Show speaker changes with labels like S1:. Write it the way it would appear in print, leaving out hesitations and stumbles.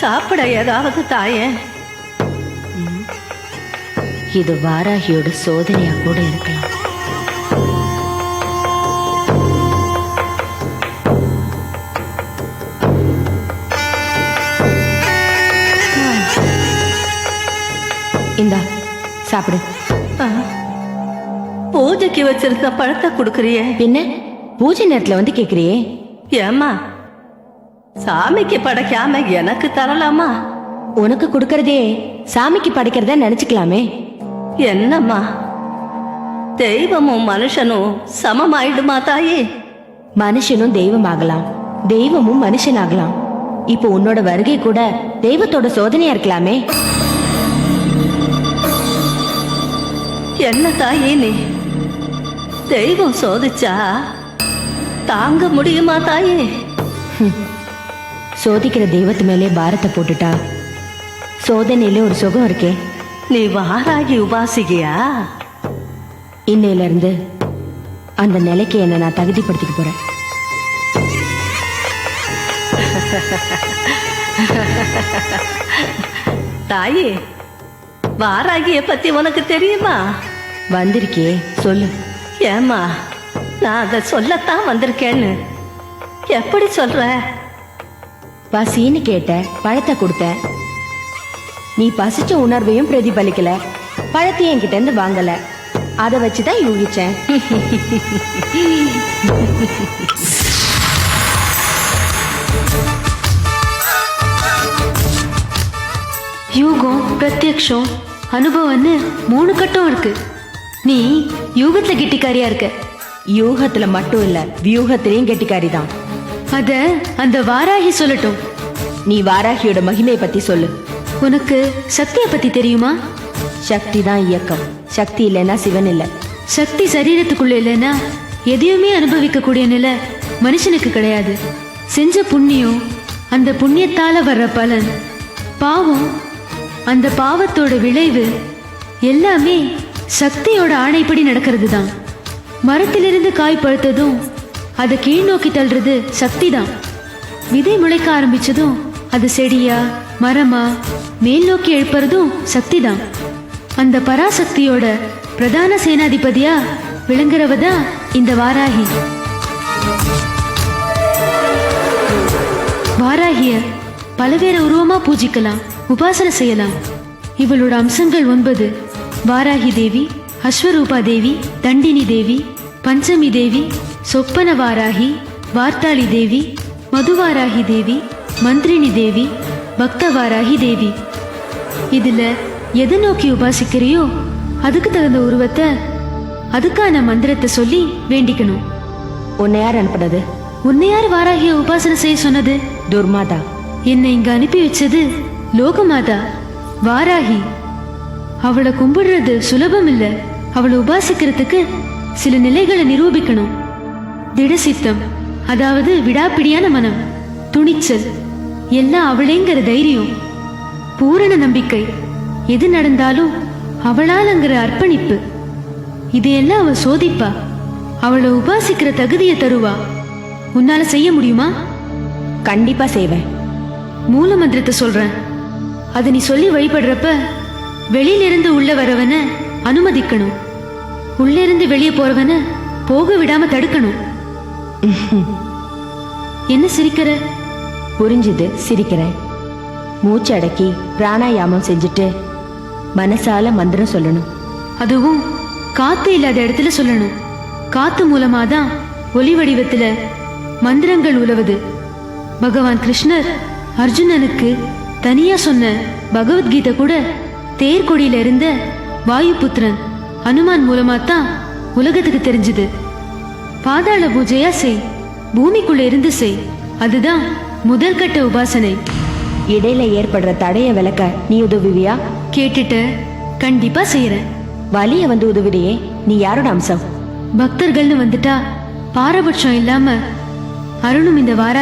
S1: சாப்பிட ஏதாவது தாயே.
S2: இது வாராகியோட சோதனையா கூட இருக்கலாம். இந்தா சாப்பிடு.
S1: பூஜைக்கு வச்சிருக்க பழத்தை கொடுக்கறியே,
S2: பின்ன பூஜை நேரத்துல வந்து கேக்குறியே?
S1: ஏம்மா சாமிக்கு படைக்காம எனக்கு தரலாமா?
S2: உனக்கு கொடுக்கறதே சாமிக்கு படைக்கிறதா நினைச்சுக்கலாமே.
S1: என்னம்மா, தெய்வமும் மனுஷனும் சமமாயிடுமா தாயே?
S2: மனுஷனும் தெய்வம் ஆகலாம், தெய்வமும் மனுஷன் ஆகலாம். இப்போ உன்னோட வருகை கூட தெய்வத்தோட சோதனையா இருக்கலாமே.
S1: என்ன தாயே நீ, தெய்வம் சோதிச்சா தாங்க முடியுமா தாயே?
S2: சோதிக்கிற தெய்வத்து மேலே பாரத்தை போட்டுட்டா சோதனையில ஒரு சுகம் இருக்கே.
S1: நீ வாராகி உபாசிகையா?
S2: இன்னையில இருந்து அந்த நிலைக்கு என்ன நான் தகுதிப்படுத்திக்க போறேன்.
S1: தாயே, வாராகிய பத்தி உனக்கு தெரியுமா?
S2: வந்திருக்கே, சொல்லு.
S1: ஏமா, நான் அதை சொல்லத்தான் வந்திருக்கேன்னு எப்படி சொல்ற?
S2: பசின்னு கேட்ட, பழத்தை கொடுத்த. நீ பசிச்ச உணர்வையும் பிரதிபலிக்கல, பழத்தையும் என்கிட்ட இருந்து வாங்கல. அதை வச்சுதான் யூகிச்சேன்.
S3: யூகம், பிரத்யக்ஷம், அனுபவம்னு 3 கட்டம் இருக்கு. நீ யூகத்துல கெட்டிக்காரியா இருக்க.
S2: யூகத்துல மட்டும் இல்ல, வியூகத்திலையும் கெட்டிக்காரி தான்.
S3: அத அந்த வாராகி சொல்லட்டும்.
S2: நீ வாராகியோட மகிமையை பத்தி சொல்லு.
S3: உனக்கு சக்தியை பத்தி தெரியுமா?
S2: சக்தி தான் இயக்கம். சக்தி இல்லைன்னா சிவன் இல்ல.
S3: சக்தி சரீரத்துக்குள்ள இல்லைன்னா எதையுமே அனுபவிக்க கூடிய நிலை மனுஷனுக்கு கிடையாது. செஞ்ச புண்ணியம், அந்த புண்ணியத்தால வர்ற பலன், பாவம், அந்த பாவத்தோட விளைவு எல்லாமே சக்தியோட ஆணைப்படி நடக்கிறது தான். மரத்திலிருந்து காய் பழுத்ததும் அதை கீழ் நோக்கி தள்ளுறது சக்தி தான். விதை முளைக்க ஆரம்பிச்சதும் அது செடியா மரமா மேல் நோக்கி எழுப்புறதும் சக்தி தான். அந்த பராசக்தியோட பிரதான சேனாதிபதியா விளங்குறவ தான் இந்த வாராகி. வாராகிய பலவேறு உருவமா பூஜிக்கலாம், உபாசனை செய்யலாம். இவளோட அம்சங்கள் 9. வாராகி தேவி, அஸ்வரூபா தேவி, தண்டினி தேவி, பஞ்சமி தேவி, சொப்பன வாராகி, வார்த்தாளி தேவி, மதுவாராகி தேவி, மந்திரினி தேவி, பக்த வாராகி தேவி. இதுல எதை நோக்கி உபாசிக்கிறியோ அதுக்கு தகுந்த உருவத்தை, அதுக்கான மந்திரத்தை சொல்லி வேண்டிக்கணும்.
S2: உன்னை யார் அனுப்புனது?
S3: உன்னை யார் வாராகிய உபாசனை செய்ய சொன்னது?
S2: துர்மாதா.
S3: என்னை இங்க அனுப்பி வச்சது லோகமாதா வாராகி. அவளை கும்பிடுறது சுலபம் இல்ல. அவளை உபாசிக்கிறதுக்கு சில நிலைகளை நிரூபிக்கணும். திடசித்தம், அதாவது விடாப்பிடியான மனம், துணிச்சல், எல்லாம் அவளேங்கிற தைரியம், பூரண நம்பிக்கை, எது நடந்தாலும் அவளாலங்கிற அர்ப்பணிப்பு, இதையெல்லாம் அவ சோதிப்பா. அவளை உபாசிக்கிற தகுதியை தருவா. உன்னால செய்ய முடியுமா?
S2: கண்டிப்பா செய்வேன்.
S3: மூல மந்திரத்தை சொல்றேன். அதை நீ சொல்லி வழிபடுறப்ப வெளியிலிருந்து உள்ள வரவன அனுமதிக்கணும், உள்ள இருந்து வெளியே போறவன போக விடாம தடுக்கணும். என்ன சிரிக்கிற?
S2: புரிஞ்சுது, சிரிக்கிறேன். மூச்சு அடக்கி பிராணாயாமம் செஞ்சுட்டு மனசால மந்திரம் சொல்லணும்.
S3: அதுவும் காத்து இல்லாத இடத்துல சொல்லணும். காத்து மூலமாதான் ஒலி வடிவத்துல மந்திரங்கள் உலவுது. பகவான் கிருஷ்ணர் அர்ஜுனனுக்கு தனியா சொன்ன பகவத்கீதை கூட தேர்கொடியில இருந்த வாயுபுத்திரன் அனுமான் மூலமாத்தான் உலகத்துக்கு தெரிஞ்சுது. பாதாள பூஜையா செய், பூமிக்குள்ள இருந்து செய். அதுதான் முதல் கட்ட உபாசனை.
S2: இடையில ஏற்படுற தடைய விளக்க நீ உதவுவியா?
S3: கேட்டுட்டு கண்டிப்பா செய்யறேன்.
S2: வலிய வந்து உதவிடையே, நீ யாரோட அம்சம்?
S3: பக்தர்கள்னு வந்துட்டா பாரபட்சம் இல்லாம அருணும் இந்த வாரா